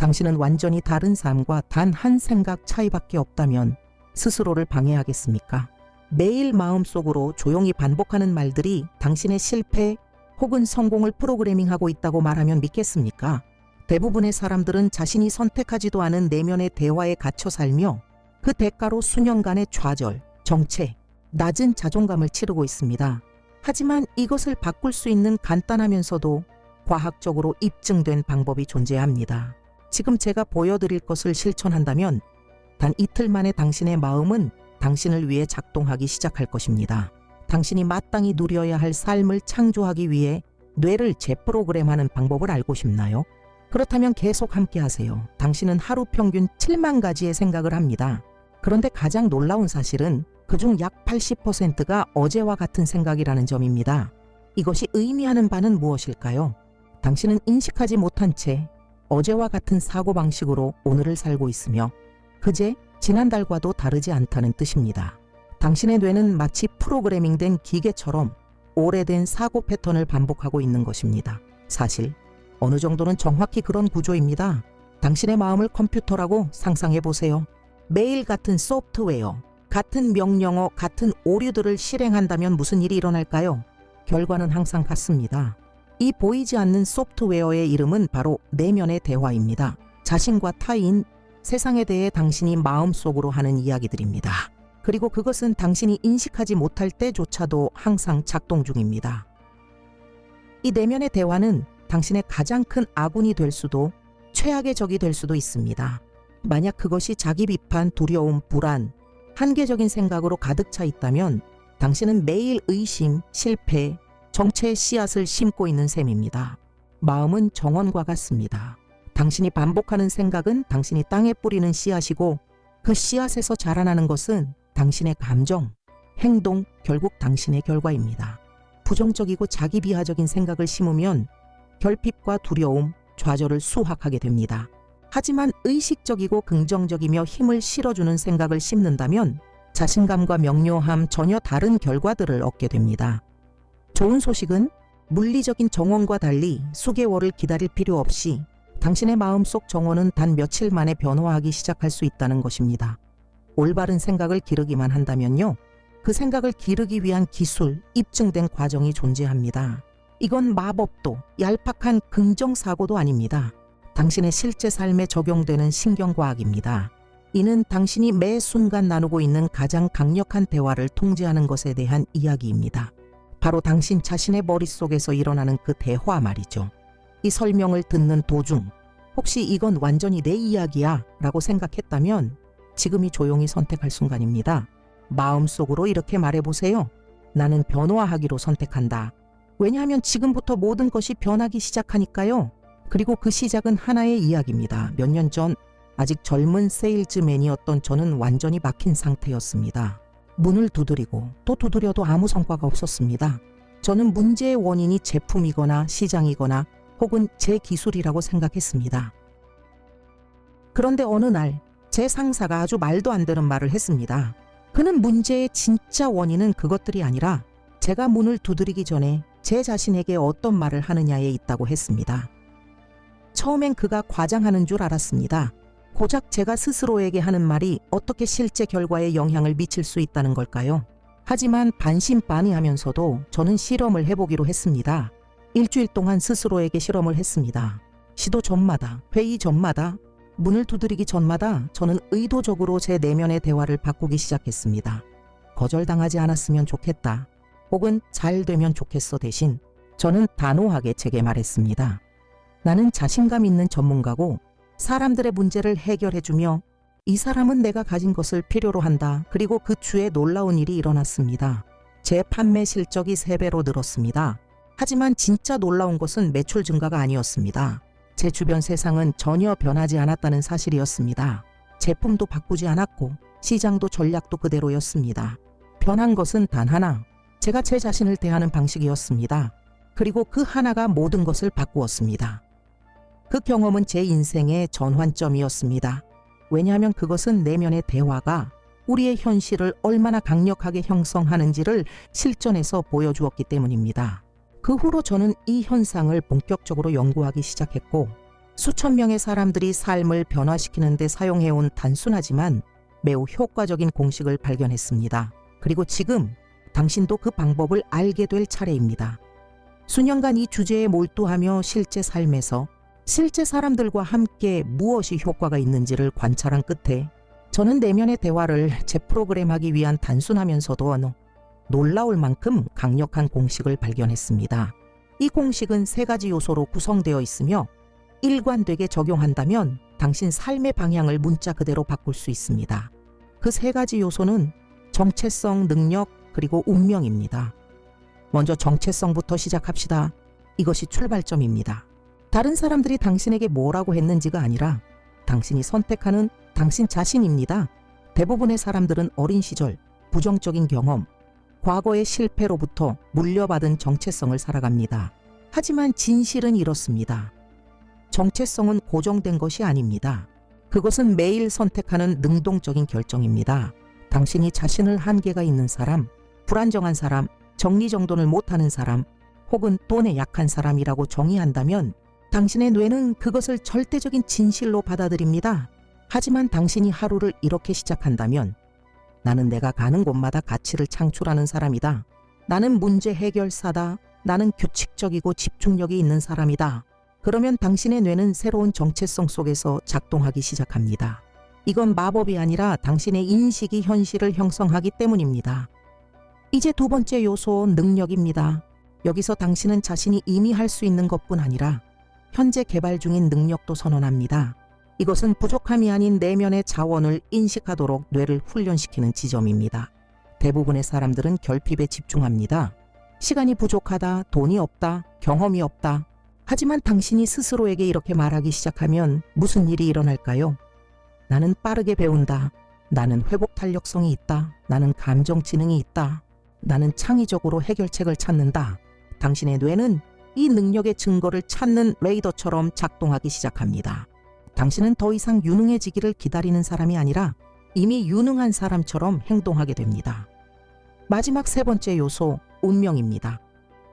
당신은 완전히 다른 삶과 단 한 생각 차이밖에 없다면 스스로를 방해하겠습니까? 매일 마음속으로 조용히 반복하는 말들이 당신의 실패 혹은 성공을 프로그래밍하고 있다고 말하면 믿겠습니까? 대부분의 사람들은 자신이 선택하지도 않은 내면의 대화에 갇혀 살며 그 대가로 수년간의 좌절, 정체, 낮은 자존감을 치르고 있습니다. 하지만 이것을 바꿀 수 있는 간단하면서도 과학적으로 입증된 방법이 존재합니다. 지금 제가 보여드릴 것을 실천한다면 단 이틀 만에 당신의 마음은 당신을 위해 작동하기 시작할 것입니다. 당신이 마땅히 누려야 할 삶을 창조하기 위해 뇌를 재프로그램하는 방법을 알고 싶나요? 그렇다면 계속 함께 하세요. 당신은 하루 평균 7만 가지의 생각을 합니다. 그런데 가장 놀라운 사실은 그중 약 80%가 어제와 같은 생각이라는 점입니다. 이것이 의미하는 바는 무엇일까요? 당신은 인식하지 못한 채 어제와 같은 사고방식으로 오늘을 살고 있으며 그제 지난달과도 다르지 않다는 뜻입니다. 당신의 뇌는 마치 프로그래밍된 기계처럼 오래된 사고 패턴을 반복하고 있는 것입니다. 사실 어느 정도는 정확히 그런 구조입니다. 당신의 마음을 컴퓨터라고 상상해 보세요. 매일 같은 소프트웨어, 같은 명령어, 같은 오류들을 실행한다면 무슨 일이 일어날까요? 결과는 항상 같습니다. 이 보이지 않는 소프트웨어의 이름은 바로 내면의 대화입니다. 자신과 타인, 세상에 대해 당신이 마음속으로 하는 이야기들입니다. 그리고 그것은 당신이 인식하지 못할 때조차도 항상 작동 중입니다. 이 내면의 대화는 당신의 가장 큰 아군이 될 수도 최악의 적이 될 수도 있습니다. 만약 그것이 자기 비판, 두려움, 불안, 한계적인 생각으로 가득 차 있다면 당신은 매일 의심, 실패, 정체의 씨앗을 심고 있는 셈입니다. 마음은 정원과 같습니다. 당신이 반복하는 생각은 당신이 땅에 뿌리는 씨앗이고 그 씨앗에서 자라나는 것은 당신의 감정, 행동, 결국 당신의 결과입니다. 부정적이고 자기 비하적인 생각을 심으면 결핍과 두려움, 좌절을 수확하게 됩니다. 하지만 의식적이고 긍정적이며 힘을 실어주는 생각을 심는다면 자신감과 명료함, 전혀 다른 결과들을 얻게 됩니다. 좋은 소식은 물리적인 정원과 달리 수개월을 기다릴 필요 없이 당신의 마음속 정원은 단 며칠 만에 변화하기 시작할 수 있다는 것입니다. 올바른 생각을 기르기만 한다면요. 그 생각을 기르기 위한 기술, 입증된 과정이 존재합니다. 이건 마법도 얄팍한 긍정사고도 아닙니다. 당신의 실제 삶에 적용되는 신경과학입니다. 이는 당신이 매 순간 나누고 있는 가장 강력한 대화를 통제하는 것에 대한 이야기입니다. 바로 당신 자신의 머릿속에서 일어나는 그 대화 말이죠. 이 설명을 듣는 도중 혹시 이건 완전히 내 이야기야 라고 생각했다면 지금이 조용히 선택할 순간입니다. 마음속으로 이렇게 말해보세요. 나는 변화하기로 선택한다. 왜냐하면 지금부터 모든 것이 변하기 시작하니까요. 그리고 그 시작은 하나의 이야기입니다. 몇 년 전 아직 젊은 세일즈맨이었던 저는 완전히 막힌 상태였습니다. 문을 두드리고 또 두드려도 아무 성과가 없었습니다. 저는 문제의 원인이 제품이거나 시장이거나 혹은 제 기술이라고 생각했습니다. 그런데 어느 날 제 상사가 아주 말도 안 되는 말을 했습니다. 그는 문제의 진짜 원인은 그것들이 아니라 제가 문을 두드리기 전에 제 자신에게 어떤 말을 하느냐에 있다고 했습니다. 처음엔 그가 과장하는 줄 알았습니다. 고작 제가 스스로에게 하는 말이 어떻게 실제 결과에 영향을 미칠 수 있다는 걸까요? 하지만 반신반의하면서도 저는 실험을 해보기로 했습니다. 일주일 동안 스스로에게 실험을 했습니다. 시도 전마다, 회의 전마다, 문을 두드리기 전마다 저는 의도적으로 제 내면의 대화를 바꾸기 시작했습니다. 거절당하지 않았으면 좋겠다. 혹은 잘 되면 좋겠어 대신 저는 단호하게 제게 말했습니다. 나는 자신감 있는 전문가고 사람들의 문제를 해결해주며 이 사람은 내가 가진 것을 필요로 한다. 그리고 그 주에 놀라운 일이 일어났습니다. 제 판매 실적이 3배로 늘었습니다. 하지만 진짜 놀라운 것은 매출 증가가 아니었습니다. 제 주변 세상은 전혀 변하지 않았다는 사실이었습니다. 제품도 바꾸지 않았고 시장도 전략도 그대로였습니다. 변한 것은 단 하나, 제가 제 자신을 대하는 방식이었습니다. 그리고 그 하나가 모든 것을 바꾸었습니다. 그 경험은 제 인생의 전환점이었습니다. 왜냐하면 그것은 내면의 대화가 우리의 현실을 얼마나 강력하게 형성하는지를 실전에서 보여주었기 때문입니다. 그 후로 저는 이 현상을 본격적으로 연구하기 시작했고 수천 명의 사람들이 삶을 변화시키는 데 사용해온 단순하지만 매우 효과적인 공식을 발견했습니다. 그리고 지금 당신도 그 방법을 알게 될 차례입니다. 수년간 이 주제에 몰두하며 실제 삶에서 실제 사람들과 함께 무엇이 효과가 있는지를 관찰한 끝에 저는 내면의 대화를 재프로그램하기 위한 단순하면서도 놀라울 만큼 강력한 공식을 발견했습니다. 이 공식은 3가지 요소로 구성되어 있으며 일관되게 적용한다면 당신 삶의 방향을 문자 그대로 바꿀 수 있습니다. 그 3가지 요소는 정체성, 능력, 그리고 운명입니다. 먼저 정체성부터 시작합시다. 이것이 출발점입니다. 다른 사람들이 당신에게 뭐라고 했는지가 아니라 당신이 선택하는 당신 자신입니다. 대부분의 사람들은 어린 시절, 부정적인 경험, 과거의 실패로부터 물려받은 정체성을 살아갑니다. 하지만 진실은 이렇습니다. 정체성은 고정된 것이 아닙니다. 그것은 매일 선택하는 능동적인 결정입니다. 당신이 자신을 한계가 있는 사람, 불안정한 사람, 정리정돈을 못하는 사람, 혹은 돈에 약한 사람이라고 정의한다면 당신의 뇌는 그것을 절대적인 진실로 받아들입니다. 하지만 당신이 하루를 이렇게 시작한다면 나는 내가 가는 곳마다 가치를 창출하는 사람이다. 나는 문제 해결사다. 나는 규칙적이고 집중력이 있는 사람이다. 그러면 당신의 뇌는 새로운 정체성 속에서 작동하기 시작합니다. 이건 마법이 아니라 당신의 인식이 현실을 형성하기 때문입니다. 이제 2번째 요소, 능력입니다. 여기서 당신은 자신이 이미 할 수 있는 것뿐 아니라 현재 개발 중인 능력도 선언합니다. 이것은 부족함이 아닌 내면의 자원을 인식하도록 뇌를 훈련시키는 지점입니다. 대부분의 사람들은 결핍에 집중합니다. 시간이 부족하다, 돈이 없다, 경험이 없다. 하지만 당신이 스스로에게 이렇게 말하기 시작하면 무슨 일이 일어날까요? 나는 빠르게 배운다. 나는 회복 탄력성이 있다. 나는 감정 지능이 있다. 나는 창의적으로 해결책을 찾는다. 당신의 뇌는 이 능력의 증거를 찾는 레이더처럼 작동하기 시작합니다. 당신은 더 이상 유능해지기를 기다리는 사람이 아니라 이미 유능한 사람처럼 행동하게 됩니다. 마지막 3번째 요소, 운명입니다.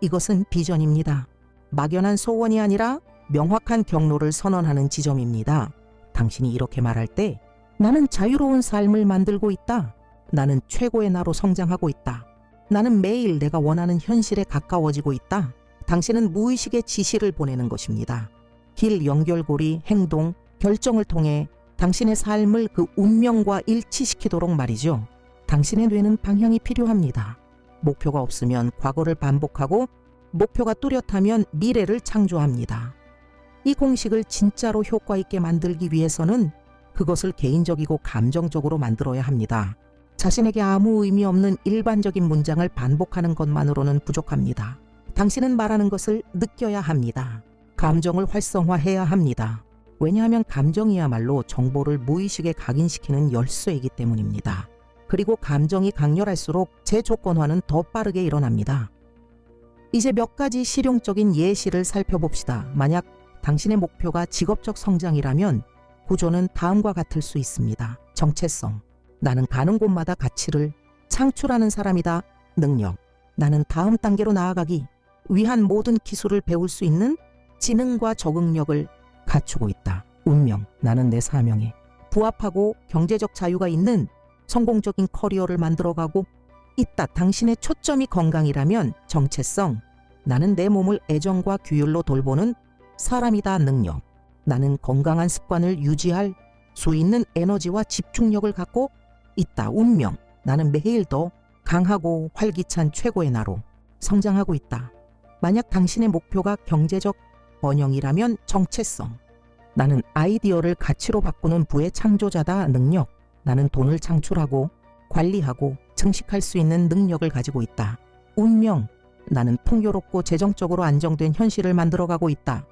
이것은 비전입니다. 막연한 소원이 아니라 명확한 경로를 선언하는 지점입니다. 당신이 이렇게 말할 때 나는 자유로운 삶을 만들고 있다. 나는 최고의 나로 성장하고 있다. 나는 매일 내가 원하는 현실에 가까워지고 있다. 당신은 무의식의 지시를 보내는 것입니다. 길 연결고리, 행동, 결정을 통해 당신의 삶을 그 운명과 일치시키도록 말이죠. 당신의 뇌는 방향이 필요합니다. 목표가 없으면 과거를 반복하고 목표가 뚜렷하면 미래를 창조합니다. 이 공식을 진짜로 효과 있게 만들기 위해서는 그것을 개인적이고 감정적으로 만들어야 합니다. 자신에게 아무 의미 없는 일반적인 문장을 반복하는 것만으로는 부족합니다. 당신은 말하는 것을 느껴야 합니다. 감정을 활성화해야 합니다. 왜냐하면 감정이야말로 정보를 무의식에 각인시키는 열쇠이기 때문입니다. 그리고 감정이 강렬할수록 재조건화는 더 빠르게 일어납니다. 이제 몇 가지 실용적인 예시를 살펴봅시다. 만약 당신의 목표가 직업적 성장이라면 구조는 다음과 같을 수 있습니다. 정체성. 나는 가는 곳마다 가치를 창출하는 사람이다. 능력. 나는 다음 단계로 나아가기 위한 모든 기술을 배울 수 있는 지능과 적응력을 갖추고 있다. 운명. 나는 내 사명에 부합하고 경제적 자유가 있는 성공적인 커리어를 만들어가고 있다. 당신의 초점이 건강이라면 정체성. 나는 내 몸을 애정과 규율로 돌보는 사람이다. 능력. 나는 건강한 습관을 유지할 수 있는 에너지와 집중력을 갖고 있다. 운명. 나는 매일 더 강하고 활기찬 최고의 나로 성장하고 있다. 만약 당신의 목표가 경제적 번영이라면 정체성. 나는 아이디어를 가치로 바꾸는 부의 창조자다. 능력. 나는 돈을 창출하고 관리하고 증식할 수 있는 능력을 가지고 있다. 운명. 나는 풍요롭고 재정적으로 안정된 현실을 만들어가고 있다.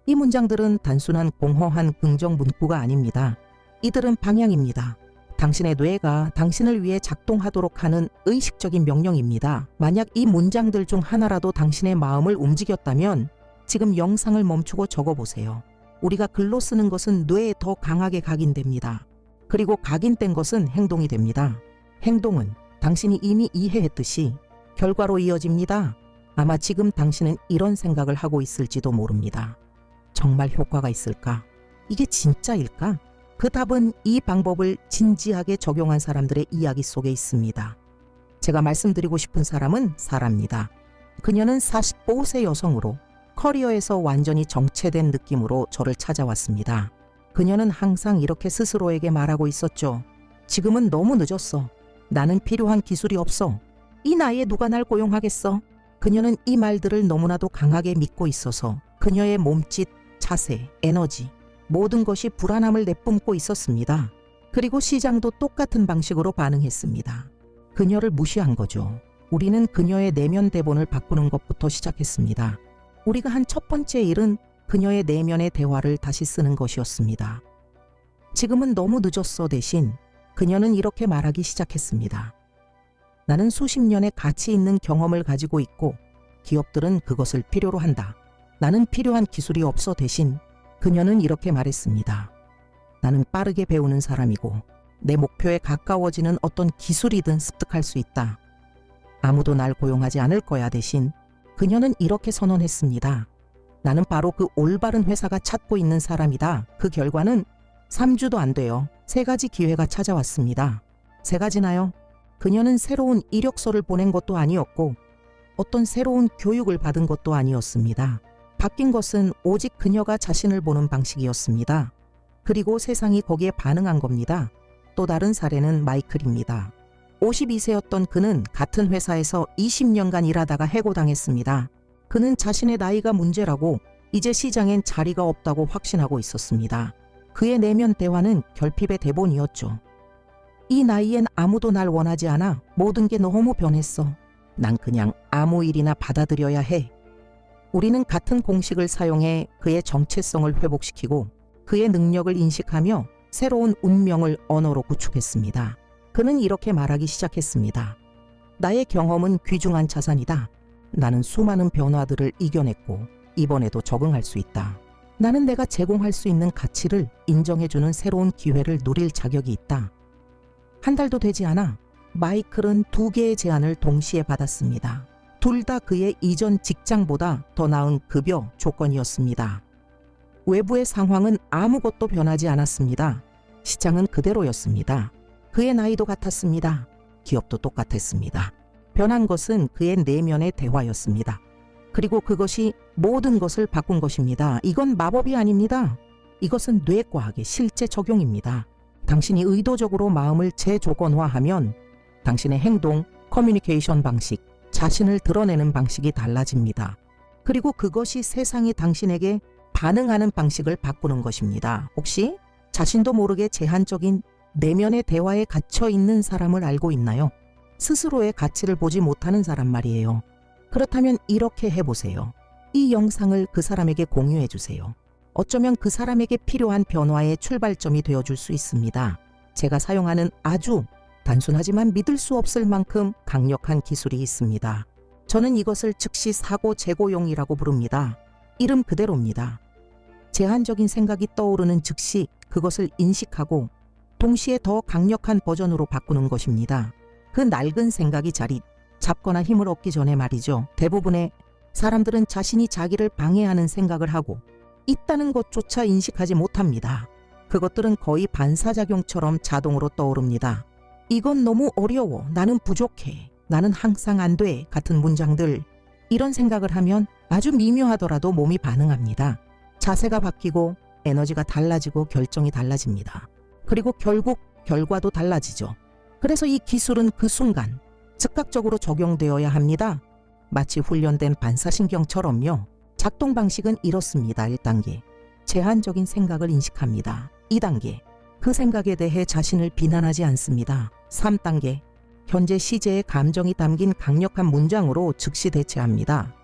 이 문장들은 단순한 공허한 긍정 문구가 아닙니다. 이들은 방향입니다. 당신의 뇌가 당신을 위해 작동하도록 하는 의식적인 명령입니다. 만약 이 문장들 중 하나라도 당신의 마음을 움직였다면 지금 영상을 멈추고 적어보세요. 우리가 글로 쓰는 것은 뇌에 더 강하게 각인됩니다. 그리고 각인된 것은 행동이 됩니다. 행동은 당신이 이미 이해했듯이 결과로 이어집니다. 아마 지금 당신은 이런 생각을 하고 있을지도 모릅니다. 정말 효과가 있을까? 이게 진짜일까? 그 답은 이 방법을 진지하게 적용한 사람들의 이야기 속에 있습니다. 제가 말씀드리고 싶은 사람은 사라입니다. 그녀는 45세 여성으로 커리어에서 완전히 정체된 느낌으로 저를 찾아왔습니다. 그녀는 항상 이렇게 스스로에게 말하고 있었죠. 지금은 너무 늦었어. 나는 필요한 기술이 없어. 이 나이에 누가 날 고용하겠어? 그녀는 이 말들을 너무나도 강하게 믿고 있어서 그녀의 몸짓, 자세, 에너지, 모든 것이 불안함을 내뿜고 있었습니다. 그리고 시장도 똑같은 방식으로 반응했습니다. 그녀를 무시한 거죠. 우리는 그녀의 내면 대본을 바꾸는 것부터 시작했습니다. 우리가 한 첫 번째 일은 그녀의 내면의 대화를 다시 쓰는 것이었습니다. 지금은 너무 늦었어 대신 그녀는 이렇게 말하기 시작했습니다. 나는 수십 년의 가치 있는 경험을 가지고 있고 기업들은 그것을 필요로 한다. 나는 필요한 기술이 없어 대신 그녀는 이렇게 말했습니다. 나는 빠르게 배우는 사람이고 내 목표에 가까워지는 어떤 기술이든 습득할 수 있다. 아무도 날 고용하지 않을 거야 대신 그녀는 이렇게 선언했습니다. 나는 바로 그 올바른 회사가 찾고 있는 사람이다. 그 결과는 3주도 안 돼요. 3가지 기회가 찾아왔습니다. 3가지나요? 그녀는 새로운 이력서를 보낸 것도 아니었고 어떤 새로운 교육을 받은 것도 아니었습니다. 바뀐 것은 오직 그녀가 자신을 보는 방식이었습니다. 그리고 세상이 거기에 반응한 겁니다. 또 다른 사례는 마이클입니다. 52세였던 그는 같은 회사에서 20년간 일하다가 해고당했습니다. 그는 자신의 나이가 문제라고 이제 시장엔 자리가 없다고 확신하고 있었습니다. 그의 내면 대화는 결핍의 대본이었죠. 이 나이엔 아무도 날 원하지 않아. 모든 게 너무 변했어. 난 그냥 아무 일이나 받아들여야 해. 우리는 같은 공식을 사용해 그의 정체성을 회복시키고 그의 능력을 인식하며 새로운 운명을 언어로 구축했습니다. 그는 이렇게 말하기 시작했습니다. 나의 경험은 귀중한 자산이다. 나는 수많은 변화들을 이겨냈고 이번에도 적응할 수 있다. 나는 내가 제공할 수 있는 가치를 인정해주는 새로운 기회를 누릴 자격이 있다. 한 달도 되지 않아 마이클은 2개의 제안을 동시에 받았습니다. 둘 다 그의 이전 직장보다 더 나은 급여 조건이었습니다. 외부의 상황은 아무것도 변하지 않았습니다. 시장은 그대로였습니다. 그의 나이도 같았습니다. 기업도 똑같았습니다. 변한 것은 그의 내면의 대화였습니다. 그리고 그것이 모든 것을 바꾼 것입니다. 이건 마법이 아닙니다. 이것은 뇌과학의 실제 적용입니다. 당신이 의도적으로 마음을 재조건화하면 당신의 행동, 커뮤니케이션 방식, 자신을 드러내는 방식이 달라집니다. 그리고 그것이 세상이 당신에게 반응하는 방식을 바꾸는 것입니다. 혹시 자신도 모르게 제한적인 내면의 대화에 갇혀 있는 사람을 알고 있나요? 스스로의 가치를 보지 못하는 사람 말이에요. 그렇다면 이렇게 해보세요. 이 영상을 그 사람에게 공유해 주세요. 어쩌면 그 사람에게 필요한 변화의 출발점이 되어줄 수 있습니다. 제가 사용하는 아주 단순하지만 믿을 수 없을 만큼 강력한 기술이 있습니다. 저는 이것을 즉시 사고 제고용이라고 부릅니다. 이름 그대로입니다. 제한적인 생각이 떠오르는 즉시 그것을 인식하고 동시에 더 강력한 버전으로 바꾸는 것입니다. 그 낡은 생각이 자리 잡거나 힘을 얻기 전에 말이죠. 대부분의 사람들은 자신이 자기를 방해하는 생각을 하고 있다는 것조차 인식하지 못합니다. 그것들은 거의 반사작용처럼 자동으로 떠오릅니다. 이건 너무 어려워. 나는 부족해. 나는 항상 안 돼. 같은 문장들. 이런 생각을 하면 아주 미묘하더라도 몸이 반응합니다. 자세가 바뀌고 에너지가 달라지고 결정이 달라집니다. 그리고 결국 결과도 달라지죠. 그래서 이 기술은 그 순간 즉각적으로 적용되어야 합니다. 마치 훈련된 반사신경처럼요. 작동 방식은 이렇습니다. 1단계. 제한적인 생각을 인식합니다. 2단계. 그 생각에 대해 자신을 비난하지 않습니다. 3단계. 현재 시제의 감정이 담긴 강력한 문장으로 즉시 대체합니다.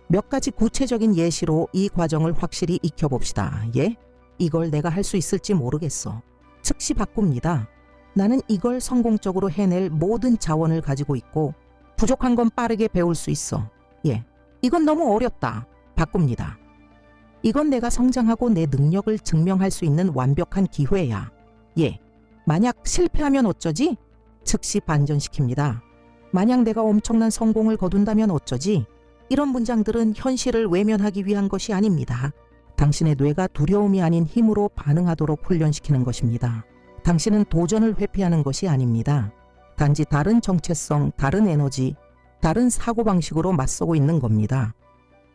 몇 가지 구체적인 예시로 이 과정을 확실히 익혀봅시다. 예? 이걸 내가 할 수 있을지 모르겠어. 즉시 바꿉니다. 나는 이걸 성공적으로 해낼 모든 자원을 가지고 있고 부족한 건 빠르게 배울 수 있어. 예. 이건 너무 어렵다. 바꿉니다. 이건 내가 성장하고 내 능력을 증명할 수 있는 완벽한 기회야. 예. 만약 실패하면 어쩌지? 즉시 반전시킵니다. 만약 내가 엄청난 성공을 거둔다면 어쩌지? 이런 문장들은 현실을 외면하기 위한 것이 아닙니다. 당신의 뇌가 두려움이 아닌 힘으로 반응하도록 훈련시키는 것입니다. 당신은 도전을 회피하는 것이 아닙니다. 단지 다른 정체성, 다른 에너지, 다른 사고방식으로 맞서고 있는 겁니다.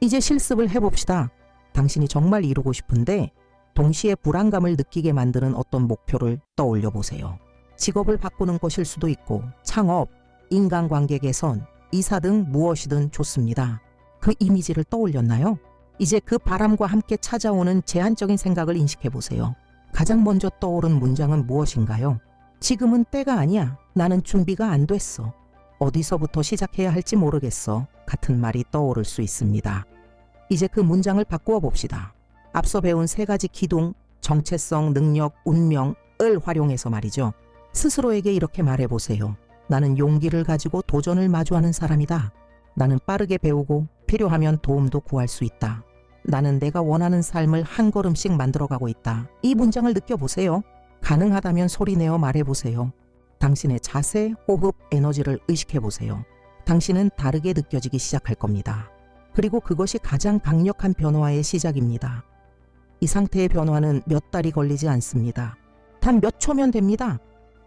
이제 실습을 해봅시다. 당신이 정말 이루고 싶은데 동시에 불안감을 느끼게 만드는 어떤 목표를 떠올려 보세요. 직업을 바꾸는 것일 수도 있고 창업, 인간관계 개선, 이사 등 무엇이든 좋습니다. 그 이미지를 떠올렸나요? 이제 그 바람과 함께 찾아오는 제한적인 생각을 인식해 보세요. 가장 먼저 떠오른 문장은 무엇인가요? 지금은 때가 아니야. 나는 준비가 안 됐어. 어디서부터 시작해야 할지 모르겠어. 같은 말이 떠오를 수 있습니다. 이제 그 문장을 바꾸어 봅시다. 앞서 배운 세 가지 기둥, 정체성, 능력, 운명을 활용해서 말이죠. 스스로에게 이렇게 말해보세요. 나는 용기를 가지고 도전을 마주하는 사람이다. 나는 빠르게 배우고 필요하면 도움도 구할 수 있다. 나는 내가 원하는 삶을 한 걸음씩 만들어가고 있다. 이 문장을 느껴보세요. 가능하다면 소리내어 말해보세요. 당신의 자세, 호흡, 에너지를 의식해보세요. 당신은 다르게 느껴지기 시작할 겁니다. 그리고 그것이 가장 강력한 변화의 시작입니다. 이 상태의 변화는 몇 달이 걸리지 않습니다. 단 몇 초면 됩니다.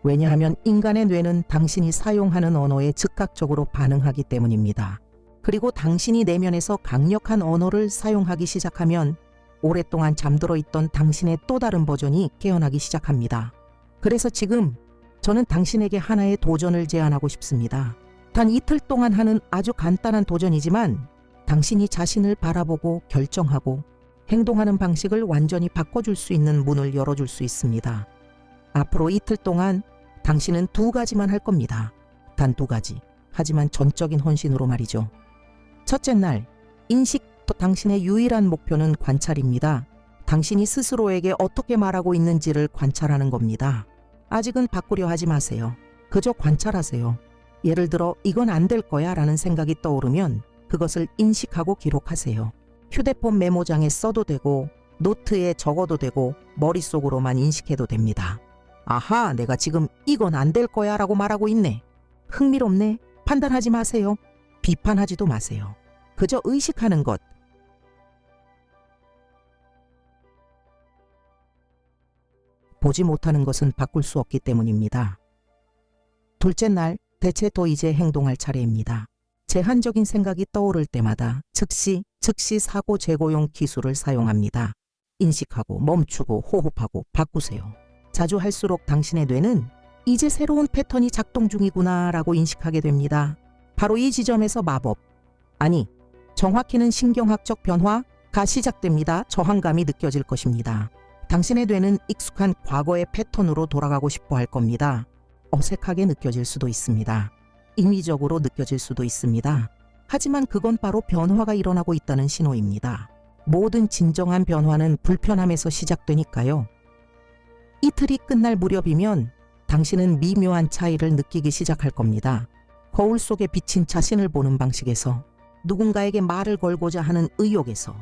왜냐하면 인간의 뇌는 당신이 사용하는 언어에 즉각적으로 반응하기 때문입니다. 그리고 당신이 내면에서 강력한 언어를 사용하기 시작하면 오랫동안 잠들어 있던 당신의 또 다른 버전이 깨어나기 시작합니다. 그래서 지금 저는 당신에게 하나의 도전을 제안하고 싶습니다. 단 이틀 동안 하는 아주 간단한 도전이지만 당신이 자신을 바라보고 결정하고 행동하는 방식을 완전히 바꿔줄 수 있는 문을 열어줄 수 있습니다. 앞으로 이틀 동안 당신은 2가지만 할 겁니다. 단 2가지. 하지만 전적인 헌신으로 말이죠. 첫째 날, 인식. 당신의 유일한 목표는 관찰입니다. 당신이 스스로에게 어떻게 말하고 있는지를 관찰하는 겁니다. 아직은 바꾸려 하지 마세요. 그저 관찰하세요. 예를 들어 이건 안 될 거야 라는 생각이 떠오르면 그것을 인식하고 기록하세요. 휴대폰 메모장에 써도 되고 노트에 적어도 되고 머릿속으로만 인식해도 됩니다. 아하, 내가 지금 이건 안 될 거야 라고 말하고 있네. 흥미롭네. 판단하지 마세요. 비판하지도 마세요. 그저 의식하는 것. 보지 못하는 것은 바꿀 수 없기 때문입니다. 둘째 날, 대체 또 이제 행동할 차례입니다. 제한적인 생각이 떠오를 때마다 즉시 사고 제고용 기술을 사용합니다. 인식하고 멈추고 호흡하고 바꾸세요. 자주 할수록 당신의 뇌는 이제 새로운 패턴이 작동 중이구나 라고 인식하게 됩니다. 바로 이 지점에서 마법, 아니 정확히는 신경학적 변화가 시작됩니다. 저항감이 느껴질 것입니다. 당신의 뇌는 익숙한 과거의 패턴으로 돌아가고 싶어 할 겁니다. 어색하게 느껴질 수도 있습니다. 임의적으로 느껴질 수도 있습니다. 하지만 그건 바로 변화가 일어나고 있다는 신호입니다. 모든 진정한 변화는 불편함에서 시작되니까요. 이틀이 끝날 무렵이면 당신은 미묘한 차이를 느끼기 시작할 겁니다. 거울 속에 비친 자신을 보는 방식에서, 누군가에게 말을 걸고자 하는 의욕에서,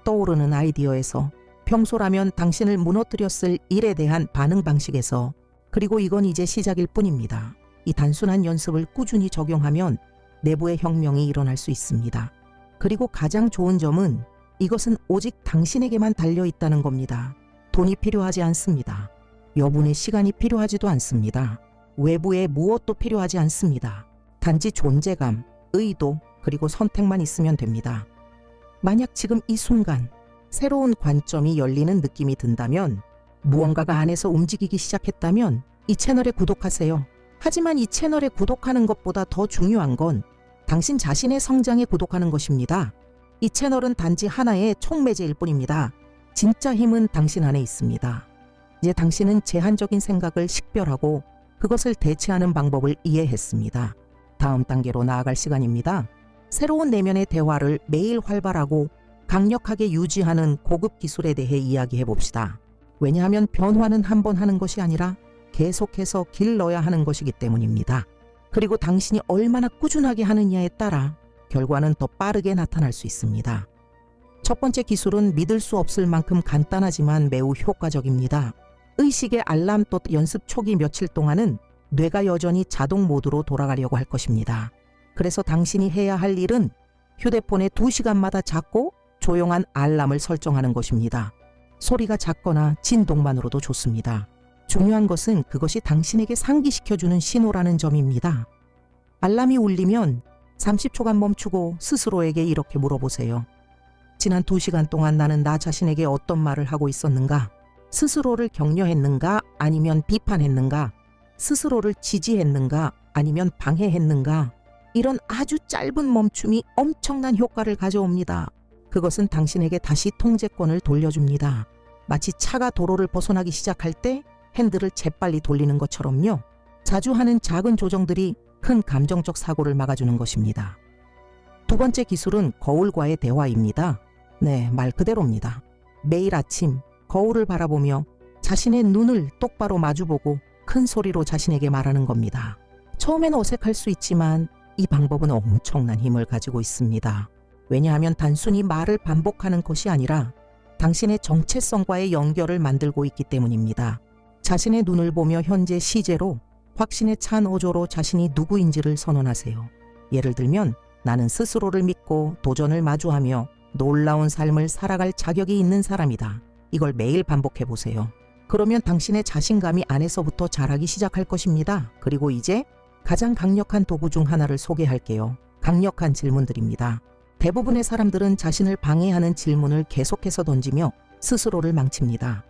떠오르는 아이디어에서, 평소라면 당신을 무너뜨렸을 일에 대한 반응 방식에서, 그리고 이건 이제 시작일 뿐입니다. 이 단순한 연습을 꾸준히 적용하면 내부의 혁명이 일어날 수 있습니다. 그리고 가장 좋은 점은 이것은 오직 당신에게만 달려 있다는 겁니다. 돈이 필요하지 않습니다. 여분의 시간이 필요하지도 않습니다. 외부에 무엇도 필요하지 않습니다. 단지 존재감, 의도, 그리고 선택만 있으면 됩니다. 만약 지금 이 순간 새로운 관점이 열리는 느낌이 든다면, 무언가가 안에서 움직이기 시작했다면 이 채널에 구독하세요. 하지만 이 채널에 구독하는 것보다 더 중요한 건 당신 자신의 성장에 구독하는 것입니다. 이 채널은 단지 하나의 촉매제일 뿐입니다. 진짜 힘은 당신 안에 있습니다. 이제 당신은 제한적인 생각을 식별하고 그것을 대체하는 방법을 이해했습니다. 다음 단계로 나아갈 시간입니다. 새로운 내면의 대화를 매일 활발하고 강력하게 유지하는 고급 기술에 대해 이야기해 봅시다. 왜냐하면 변화는 한 번 하는 것이 아니라 계속해서 길러야 하는 것이기 때문입니다. 그리고 당신이 얼마나 꾸준하게 하느냐에 따라 결과는 더 빠르게 나타날 수 있습니다. 첫 번째 기술은 믿을 수 없을 만큼 간단하지만 매우 효과적입니다. 의식의 알람도 연습 초기 며칠 동안은 뇌가 여전히 자동 모드로 돌아가려고 할 것입니다. 그래서 당신이 해야 할 일은 휴대폰에 2시간마다 작고 조용한 알람을 설정하는 것입니다. 소리가 작거나 진동만으로도 좋습니다. 중요한 것은 그것이 당신에게 상기시켜주는 신호라는 점입니다. 알람이 울리면 30초간 멈추고 스스로에게 이렇게 물어보세요. 지난 2시간 동안 나는 나 자신에게 어떤 말을 하고 있었는가? 스스로를 격려했는가? 아니면 비판했는가? 스스로를 지지했는가? 아니면 방해했는가? 이런 아주 짧은 멈춤이 엄청난 효과를 가져옵니다. 그것은 당신에게 다시 통제권을 돌려줍니다. 마치 차가 도로를 벗어나기 시작할 때 핸들을 재빨리 돌리는 것처럼요. 자주 하는 작은 조정들이 큰 감정적 사고를 막아주는 것입니다. 두 번째 기술은 거울과의 대화입니다. 네, 말 그대로입니다. 매일 아침 거울을 바라보며 자신의 눈을 똑바로 마주보고 큰 소리로 자신에게 말하는 겁니다. 처음엔 어색할 수 있지만 이 방법은 엄청난 힘을 가지고 있습니다. 왜냐하면 단순히 말을 반복하는 것이 아니라 당신의 정체성과의 연결을 만들고 있기 때문입니다. 자신의 눈을 보며 현재 시제로 확신에 찬 어조로 자신이 누구인지를 선언하세요. 예를 들면 나는 스스로를 믿고 도전을 마주하며 놀라운 삶을 살아갈 자격이 있는 사람이다. 이걸 매일 반복해 보세요. 그러면 당신의 자신감이 안에서부터 자라기 시작할 것입니다. 그리고 이제 가장 강력한 도구 중 하나를 소개할게요. 강력한 질문들입니다. 대부분의 사람들은 자신을 방해하는 질문을 계속해서 던지며 스스로를 망칩니다.